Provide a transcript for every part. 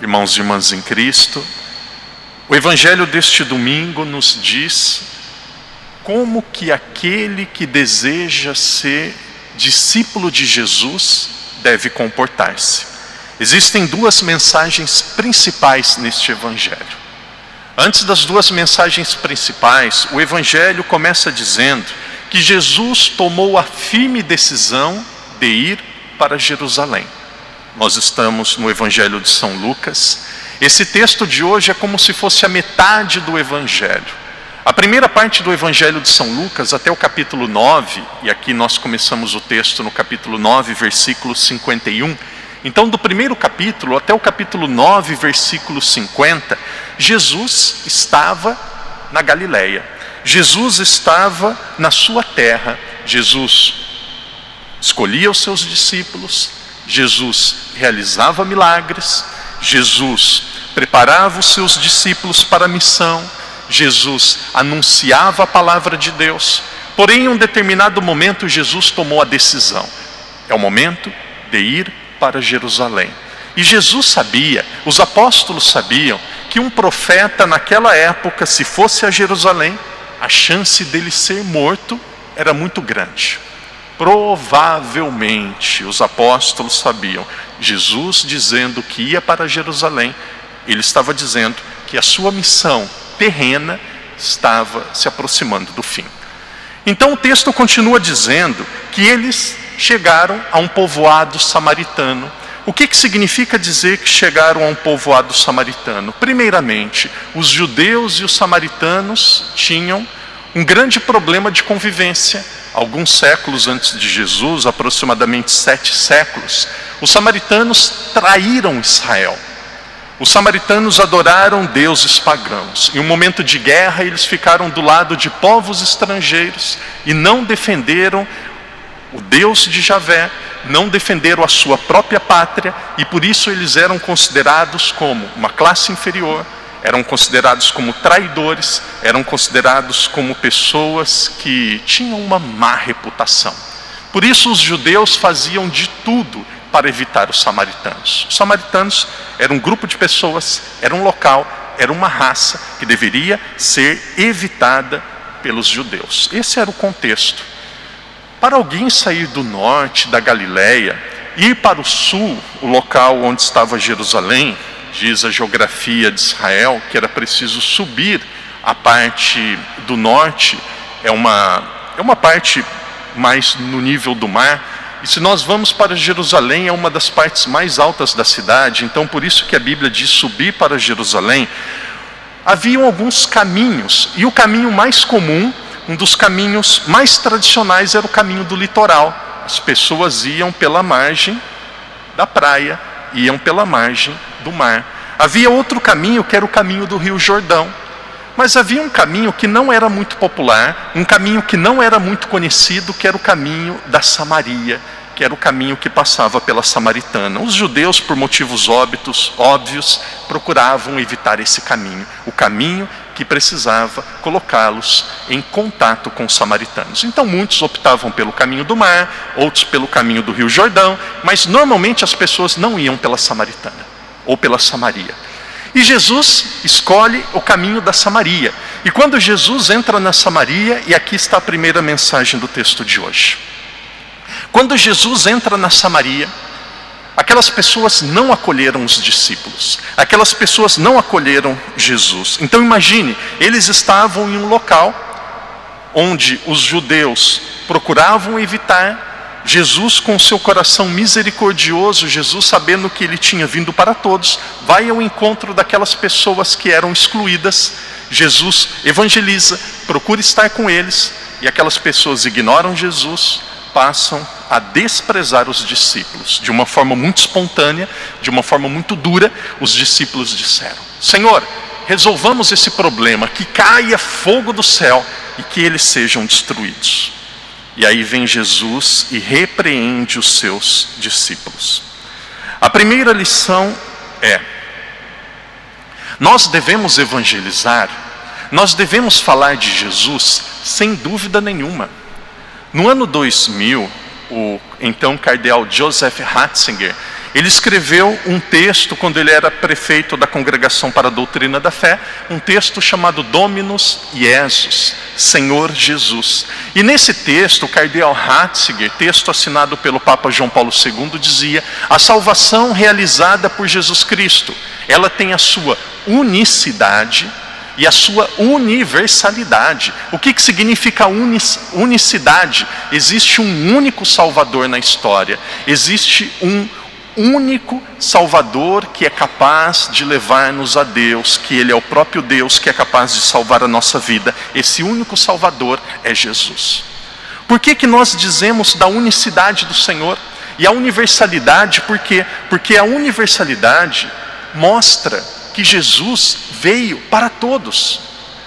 Irmãos e irmãs em Cristo, o Evangelho deste domingo nos diz como que aquele que deseja ser discípulo de Jesus deve comportar-se. Existem duas mensagens principais neste Evangelho. Antes das duas mensagens principais, o Evangelho começa dizendo que Jesus tomou a firme decisão de ir para Jerusalém. Nós estamos no Evangelho de São Lucas. Esse texto de hoje é como se fosse a metade do Evangelho. A primeira parte do Evangelho de São Lucas, até o capítulo 9, e aqui nós começamos o texto no capítulo 9, versículo 51. Então, do primeiro capítulo até o capítulo 9, versículo 50, Jesus estava na Galileia. Jesus estava na sua terra. Jesus escolhia os seus discípulos. Jesus realizava milagres. Jesus preparava os seus discípulos para a missão. Jesus anunciava a palavra de Deus. Porém, em um determinado momento, Jesus tomou a decisão. É o momento de ir para Jerusalém. E Jesus sabia, os apóstolos sabiam, que um profeta naquela época, se fosse a Jerusalém, a chance dele ser morto era muito grande. Provavelmente, os apóstolos sabiam, Jesus dizendo que ia para Jerusalém, ele estava dizendo que a sua missão terrena estava se aproximando do fim. Então o texto continua dizendo que eles chegaram a um povoado samaritano. O que significa dizer que chegaram a um povoado samaritano? Primeiramente, os judeus e os samaritanos tinham um grande problema de convivência. Alguns séculos antes de Jesus, aproximadamente 7 séculos, os samaritanos traíram Israel. Os samaritanos adoraram deuses pagãos. Em um momento de guerra, eles ficaram do lado de povos estrangeiros e não defenderam o Deus de Javé, não defenderam a sua própria pátria, e por isso eles eram considerados como uma classe inferior, eram considerados como traidores, eram considerados como pessoas que tinham uma má reputação. Por isso os judeus faziam de tudo para evitar os samaritanos. Os samaritanos eram um grupo de pessoas, era um local, era uma raça que deveria ser evitada pelos judeus. Esse era o contexto. Para alguém sair do norte da Galileia, ir para o sul, o local onde estava Jerusalém, diz a geografia de Israel, que era preciso subir a parte do norte, é uma parte mais no nível do mar. E se nós vamos para Jerusalém, é uma das partes mais altas da cidade, então por isso que a Bíblia diz subir para Jerusalém. Haviam alguns caminhos, e o caminho mais comum, um dos caminhos mais tradicionais, era o caminho do litoral. As pessoas iam pela margem da praia, iam pela margem do mar. Havia outro caminho, que era o caminho do Rio Jordão. Mas havia um caminho que não era muito popular, um caminho que não era muito conhecido, que era o caminho da Samaria, que era o caminho que passava pela Samaritana. Os judeus, por motivos óbvios, procuravam evitar esse caminho, o caminho que precisava colocá-los em contato com os samaritanos. Então muitos optavam pelo caminho do mar, outros pelo caminho do Rio Jordão, mas normalmente as pessoas não iam pela Samaritana ou pela Samaria. E Jesus escolhe o caminho da Samaria. E quando Jesus entra na Samaria, e aqui está a primeira mensagem do texto de hoje. Quando Jesus entra na Samaria, aquelas pessoas não acolheram os discípulos. Aquelas pessoas não acolheram Jesus. Então imagine, eles estavam em um local onde os judeus procuravam evitar. Jesus, com seu coração misericordioso, Jesus, sabendo que ele tinha vindo para todos, vai ao encontro daquelas pessoas que eram excluídas. Jesus evangeliza, procura estar com eles, e aquelas pessoas ignoram Jesus, passam a desprezar os discípulos. De uma forma muito espontânea, de uma forma muito dura, os discípulos disseram: Senhor, resolvamos esse problema, que caia fogo do céu e que eles sejam destruídos. E aí vem Jesus e repreende os seus discípulos. A primeira lição é: nós devemos evangelizar nós devemos falar de Jesus sem dúvida nenhuma. No ano 2000, o então cardeal Joseph Ratzinger, ele escreveu um texto quando ele era prefeito da Congregação para a Doutrina da Fé, um texto chamado Dominus Iesus, Senhor Jesus. E nesse texto, o cardeal Ratzinger, texto assinado pelo Papa João Paulo II, dizia: a salvação realizada por Jesus Cristo, ela tem a sua unicidade e a sua universalidade. O que significa unicidade? Existe um único Salvador na história, existe um único Salvador que é capaz de levar-nos a Deus, que Ele é o próprio Deus que é capaz de salvar a nossa vida. Esse único Salvador é Jesus. Por que nós dizemos da unicidade do Senhor? E a universalidade, por quê? Porque a universalidade mostra que Jesus veio para todos,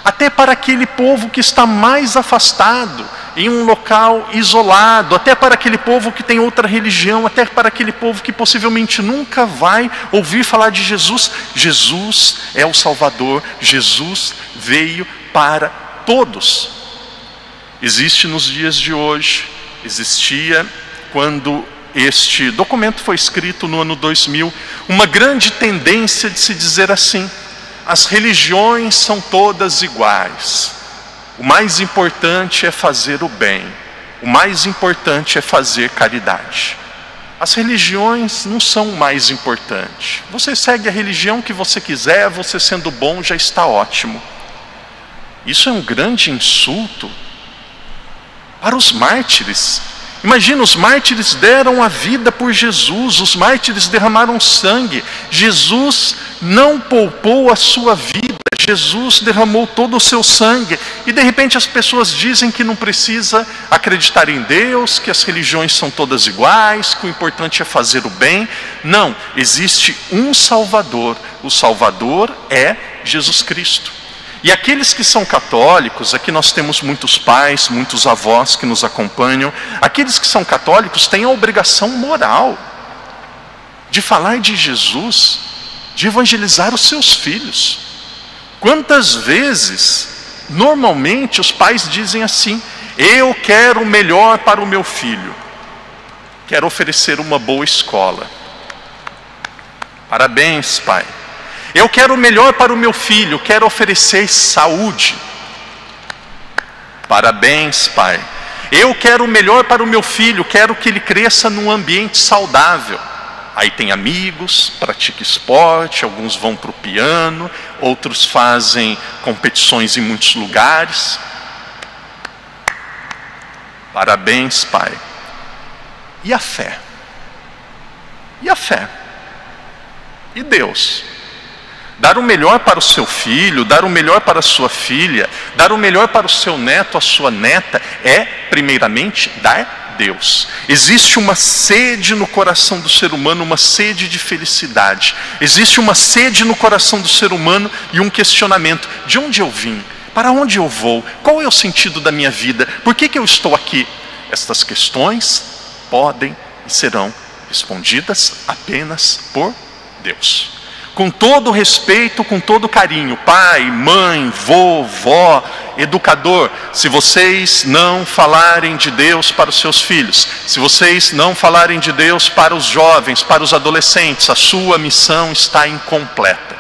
até para aquele povo que está mais afastado, em um local isolado, até para aquele povo que tem outra religião, até para aquele povo que possivelmente nunca vai ouvir falar de Jesus. Jesus é o Salvador, Jesus veio para todos. Existe nos dias de hoje, existia quando este documento foi escrito no ano 2000, uma grande tendência de se dizer assim: as religiões são todas iguais. O mais importante é fazer o bem. O mais importante é fazer caridade. As religiões não são o mais importante. Você segue a religião que você quiser, você sendo bom já está ótimo. Isso é um grande insulto para os mártires. Imagina, os mártires deram a vida por Jesus, os mártires derramaram sangue. Jesus não poupou a sua vida, Jesus derramou todo o seu sangue. E de repente as pessoas dizem que não precisa acreditar em Deus, que as religiões são todas iguais, que o importante é fazer o bem. Não, existe um Salvador, o Salvador é Jesus Cristo. E aqueles que são católicos, aqui nós temos muitos pais, muitos avós que nos acompanham. Aqueles que são católicos têm a obrigação moral de falar de Jesus, de evangelizar os seus filhos. Quantas vezes, normalmente os pais dizem assim: eu quero o melhor para o meu filho, quero oferecer uma boa escola. Parabéns, pai. Eu quero o melhor para o meu filho, quero oferecer saúde. Parabéns, pai. Eu quero o melhor para o meu filho, quero que ele cresça num ambiente saudável. Aí tem amigos, pratica esporte, alguns vão para o piano, outros fazem competições em muitos lugares. Parabéns, pai. E a fé? E a fé? E Deus? Dar o melhor para o seu filho, dar o melhor para a sua filha, dar o melhor para o seu neto, a sua neta, é primeiramente dar Deus. Existe uma sede no coração do ser humano, uma sede de felicidade. Existe uma sede no coração do ser humano e um questionamento: de onde eu vim? Para onde eu vou? Qual é o sentido da minha vida? Por que eu estou aqui? Estas questões podem e serão respondidas apenas por Deus. Com todo respeito, com todo carinho, pai, mãe, vô, vó, educador, se vocês não falarem de Deus para os seus filhos, se vocês não falarem de Deus para os jovens, para os adolescentes, a sua missão está incompleta.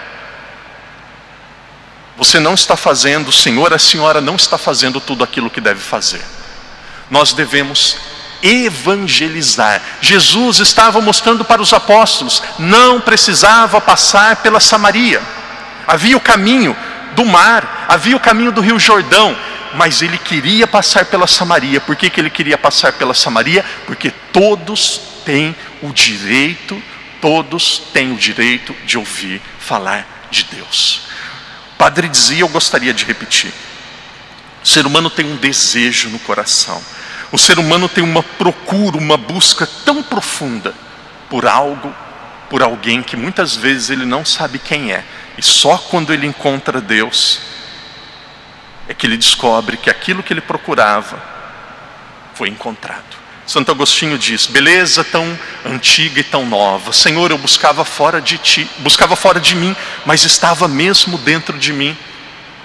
Você não está fazendo, o senhor, a senhora não está fazendo tudo aquilo que deve fazer. Nós devemos evangelizar. Jesus estava mostrando para os apóstolos, não precisava passar pela Samaria. Havia o caminho do mar, havia o caminho do Rio Jordão, mas ele queria passar pela Samaria. Por que ele queria passar pela Samaria? Porque todos têm o direito de ouvir falar de Deus. O padre dizia, eu gostaria de repetir: o ser humano tem um desejo no coração. O ser humano tem uma procura, uma busca tão profunda por algo, por alguém que muitas vezes ele não sabe quem é. E só quando ele encontra Deus é que ele descobre que aquilo que ele procurava foi encontrado. Santo Agostinho diz: beleza tão antiga e tão nova, Senhor, eu buscava fora de ti, buscava fora de mim, mas estava mesmo dentro de mim.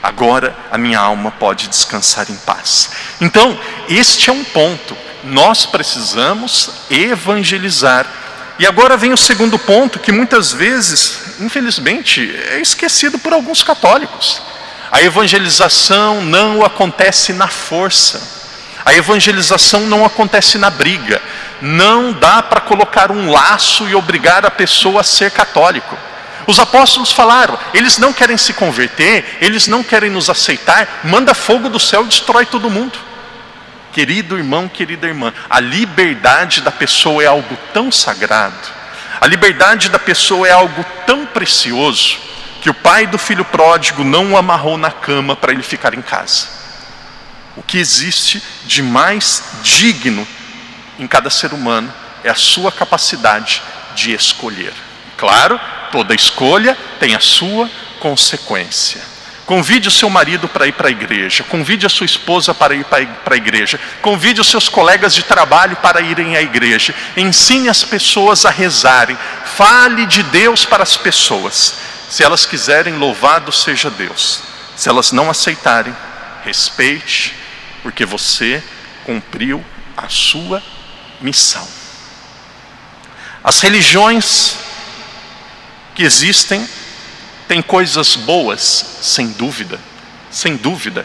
Agora a minha alma pode descansar em paz. Então, este é um ponto. Nós precisamos evangelizar. E agora vem o segundo ponto, que muitas vezes, infelizmente, é esquecido por alguns católicos. A evangelização não acontece na força. A evangelização não acontece na briga. Não dá para colocar um laço e obrigar a pessoa a ser católico. Os apóstolos falaram, eles não querem se converter, eles não querem nos aceitar, manda fogo do céu e destrói todo mundo. Querido irmão, querida irmã, a liberdade da pessoa é algo tão sagrado, a liberdade da pessoa é algo tão precioso, que o pai do filho pródigo não o amarrou na cama para ele ficar em casa. O que existe de mais digno em cada ser humano é a sua capacidade de escolher. Claro, toda escolha tem a sua consequência. Convide o seu marido para ir para a igreja, convide a sua esposa para ir para a igreja, convide os seus colegas de trabalho para irem à igreja, ensine as pessoas a rezarem, fale de Deus para as pessoas. Se elas quiserem, louvado seja Deus. Se elas não aceitarem, respeite, porque você cumpriu a sua missão. As religiões que existem têm coisas boas, sem dúvida, sem dúvida.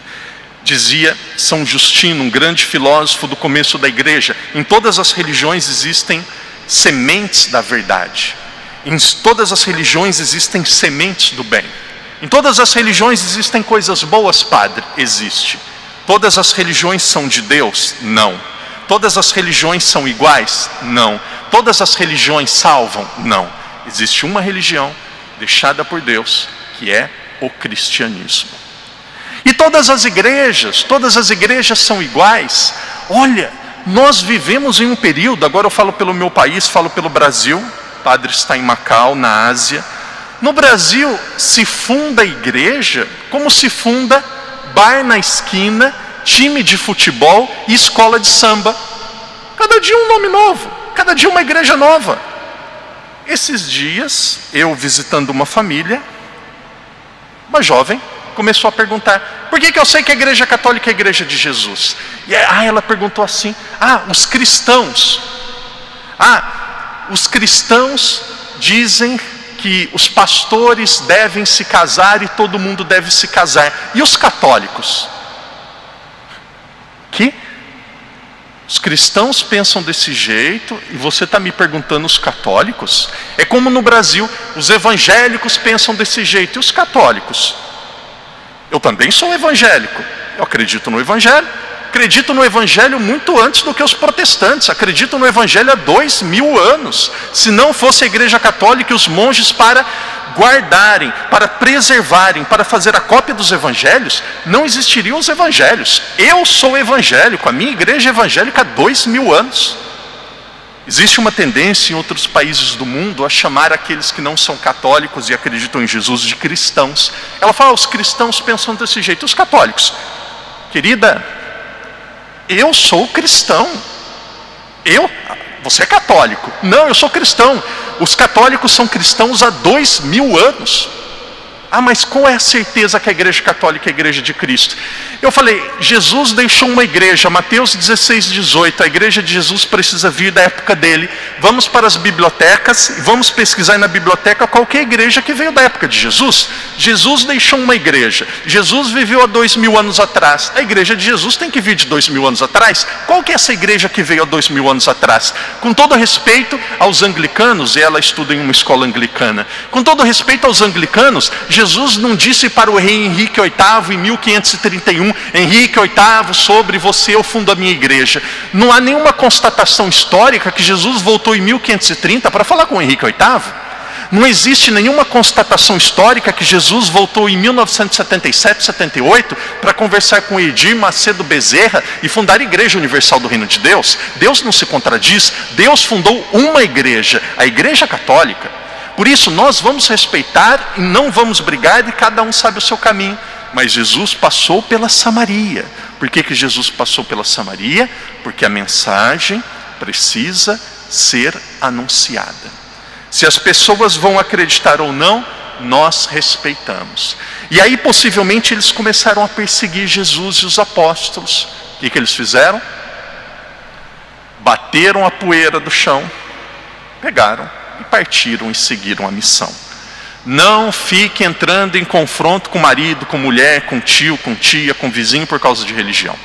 Dizia São Justino, um grande filósofo do começo da igreja, em todas as religiões existem sementes da verdade. Em todas as religiões existem sementes do bem. Em todas as religiões existem coisas boas, padre? Existe. Todas as religiões são de Deus? Não. Todas as religiões são iguais? Não. Todas as religiões salvam? Não. Existe uma religião deixada por Deus, que é o cristianismo. E todas as igrejas são iguais. Olha, nós vivemos em um período, agora eu falo pelo meu país, falo pelo Brasil, o padre está em Macau, na Ásia. No Brasil se funda a igreja como se funda bar na esquina, time de futebol e escola de samba. Cada dia um nome novo, cada dia uma igreja nova. Esses dias, eu visitando uma família, uma jovem começou a perguntar, por que eu sei que a igreja católica é a igreja de Jesus? E ela perguntou assim, os cristãos dizem que os pastores devem se casar e todo mundo deve se casar. E os católicos? Que? Os cristãos pensam desse jeito e você está me perguntando os católicos? É como no Brasil, os evangélicos pensam desse jeito e os católicos? Eu também sou evangélico, eu acredito no evangelho. Acredito no evangelho muito antes do que os protestantes. Acredito no evangelho há 2000 anos. Se não fosse a igreja católica e os monges para guardarem, para preservarem, para fazer a cópia dos evangelhos, não existiriam os evangelhos. Eu sou evangélico, a minha igreja é evangélica há 2000 anos. Existe uma tendência em outros países do mundo a chamar aqueles que não são católicos e acreditam em Jesus de cristãos. Ela fala, os cristãos pensam desse jeito, os católicos. Querida, eu sou cristão. Você é católico? Não, eu sou cristão. Os católicos são cristãos há 2000 anos. Mas qual é a certeza que a igreja católica é a igreja de Cristo? Eu falei, Jesus deixou uma igreja, Mateus 16:18, a igreja de Jesus precisa vir da época dele. Vamos para as bibliotecas e vamos pesquisar na biblioteca qualquer igreja que veio da época de Jesus. Jesus deixou uma igreja, Jesus viveu há 2000 anos atrás, a igreja de Jesus tem que vir de 2000 anos atrás. Qual que é essa igreja que veio há 2000 anos atrás? Com todo respeito aos anglicanos, e ela estuda em uma escola anglicana, com todo respeito aos anglicanos, Jesus não disse para o rei Henrique VIII em 1531, Henrique VIII, sobre você eu fundo a minha igreja. Não há nenhuma constatação histórica que Jesus voltou em 1530 para falar com Henrique VIII. Não existe nenhuma constatação histórica que Jesus voltou em 1977, 78 para conversar com Edir Macedo Bezerra e fundar a Igreja Universal do Reino de Deus. Deus não se contradiz, Deus fundou uma igreja, a Igreja Católica. Por isso nós vamos respeitar e não vamos brigar e cada um sabe o seu caminho. Mas Jesus passou pela Samaria. Por que Jesus passou pela Samaria? Porque a mensagem precisa ser anunciada. Se as pessoas vão acreditar ou não, nós respeitamos. E aí possivelmente eles começaram a perseguir Jesus e os apóstolos. O que eles fizeram? Bateram a poeira do chão, pegaram e partiram e seguiram a missão. Não fique entrando em confronto com marido, com mulher, com tio, com tia, com vizinho por causa de religião.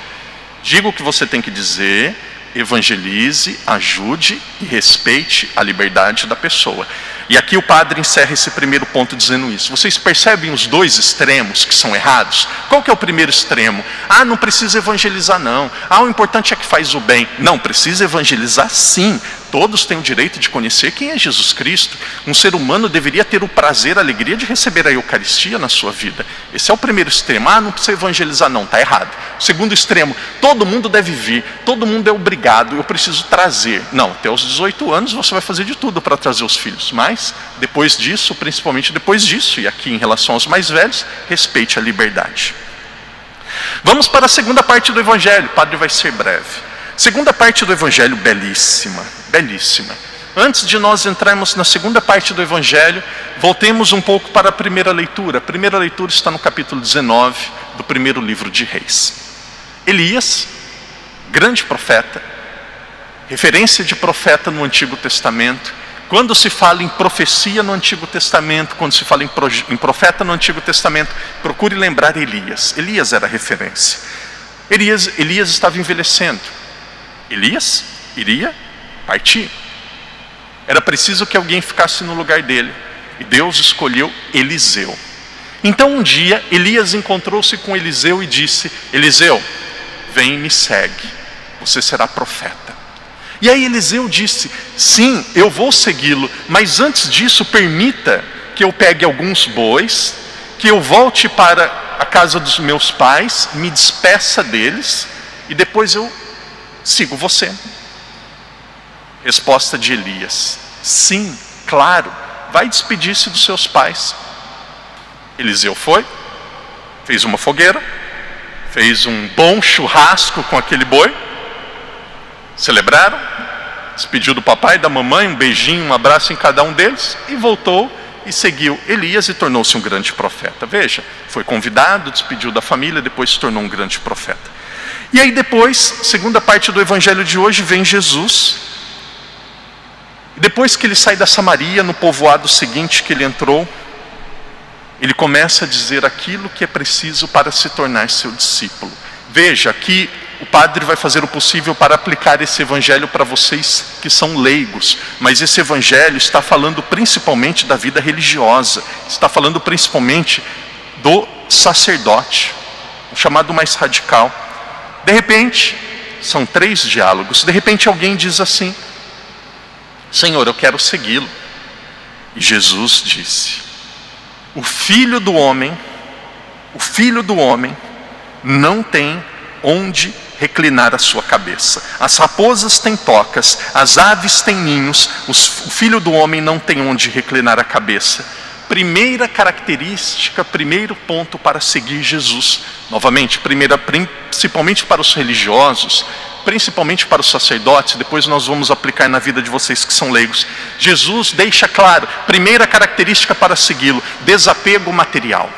Diga o que você tem que dizer, evangelize, ajude e respeite a liberdade da pessoa. E aqui o padre encerra esse primeiro ponto dizendo isso. Vocês percebem os dois extremos que são errados? Qual que é o primeiro extremo? Ah, não precisa evangelizar não. Ah, o importante é que faz o bem. Não, precisa evangelizar sim. Todos têm o direito de conhecer quem é Jesus Cristo. Um ser humano deveria ter o prazer, a alegria de receber a Eucaristia na sua vida. Esse é o primeiro extremo. Ah, não precisa evangelizar não, está errado. O segundo extremo, todo mundo deve vir, todo mundo é obrigado, eu preciso trazer. Não, até os 18 anos você vai fazer de tudo para trazer os filhos. Mas, depois disso, principalmente depois disso, e aqui em relação aos mais velhos, respeite a liberdade. Vamos para a segunda parte do Evangelho, o padre vai ser breve. Segunda parte do Evangelho, belíssima, belíssima. Antes de nós entrarmos na segunda parte do Evangelho, voltemos um pouco para a primeira leitura. A primeira leitura está no capítulo 19 do primeiro livro de Reis. Elias, grande profeta, referência de profeta no Antigo Testamento. Quando se fala em profecia no Antigo Testamento, quando se fala em profeta no Antigo Testamento, procure lembrar Elias. Elias era referência. Elias estava envelhecendo. Elias iria partir. Era preciso que alguém ficasse no lugar dele. E Deus escolheu Eliseu. Então um dia Elias encontrou-se com Eliseu e disse: Eliseu, vem e me segue, você será profeta. E aí Eliseu disse: sim, eu vou segui-lo, mas antes disso permita que eu pegue alguns bois, que eu volte para a casa dos meus pais, me despeça deles e depois eu sigo você. Resposta de Elias: sim, claro, vai despedir-se dos seus pais. Eliseu foi, fez uma fogueira, fez um bom churrasco com aquele boi, celebraram, despediu do papai e da mamãe, um beijinho, um abraço em cada um deles, e voltou e seguiu Elias e tornou-se um grande profeta. Veja, foi convidado, despediu da família, depois se tornou um grande profeta. E aí depois, segunda parte do Evangelho de hoje, vem Jesus. Depois que ele sai da Samaria, no povoado seguinte que ele entrou, ele começa a dizer aquilo que é preciso para se tornar seu discípulo. Veja, aqui o padre vai fazer o possível para aplicar esse evangelho para vocês que são leigos, mas esse evangelho está falando principalmente da vida religiosa, está falando principalmente do sacerdote, o chamado mais radical. De repente, são 3 diálogos, de repente alguém diz assim: Senhor, eu quero segui-lo. E Jesus disse: o filho do homem não tem onde reclinar a sua cabeça. As raposas têm tocas, as aves têm ninhos, o filho do homem não tem onde reclinar a cabeça. Primeira característica, primeiro ponto para seguir Jesus. Novamente, principalmente para os religiosos, principalmente para os sacerdotes, depois nós vamos aplicar na vida de vocês que são leigos. Jesus deixa claro, primeira característica para segui-lo: desapego material.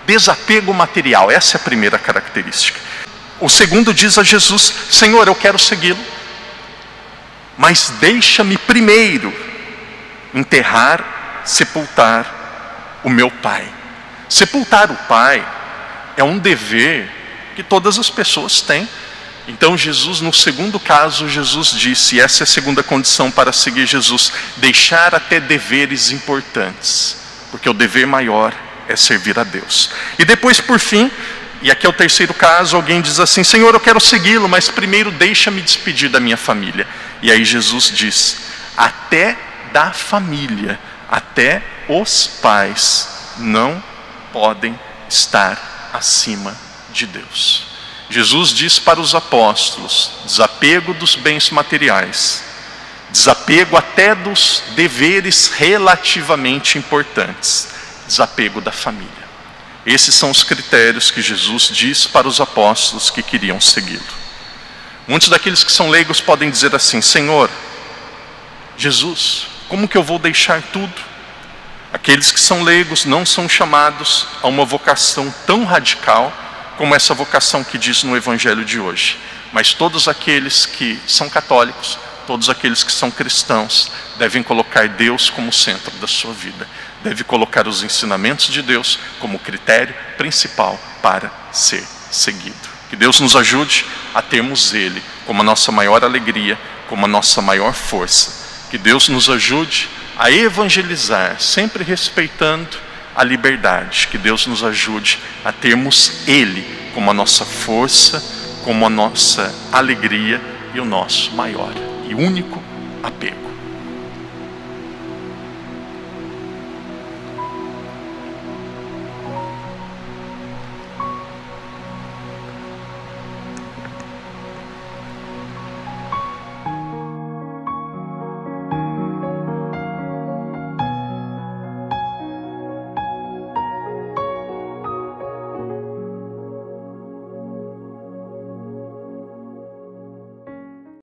Desapego material, essa é a primeira característica. O segundo diz a Jesus: Senhor, eu quero segui-lo, mas deixa-me primeiro enterrar, sepultar o meu pai. Sepultar o pai é um dever que todas as pessoas têm. Então Jesus, no segundo caso, Jesus disse, e essa é a segunda condição para seguir Jesus: deixar até deveres importantes, porque o dever maior é servir a Deus. E depois, por fim, e aqui é o terceiro caso, alguém diz assim: Senhor, eu quero segui-lo, mas primeiro deixa-me despedir da minha família. E aí Jesus diz: até da família, até os pais não podem estar acima de Deus. Jesus diz para os apóstolos: desapego dos bens materiais, desapego até dos deveres relativamente importantes, desapego da família. Esses são os critérios que Jesus diz para os apóstolos que queriam segui-lo. Muitos daqueles que são leigos podem dizer assim: Senhor, Jesus, como que eu vou deixar tudo? Aqueles que são leigos não são chamados a uma vocação tão radical como essa vocação que diz no Evangelho de hoje. Mas todos aqueles que são católicos, todos aqueles que são cristãos, devem colocar Deus como centro da sua vida. Devem colocar os ensinamentos de Deus como critério principal para ser seguido. Que Deus nos ajude a termos Ele como a nossa maior alegria, como a nossa maior força. Que Deus nos ajude a evangelizar, sempre respeitando a liberdade. Que Deus nos ajude a termos Ele como a nossa força, como a nossa alegria e o nosso maior e único apego.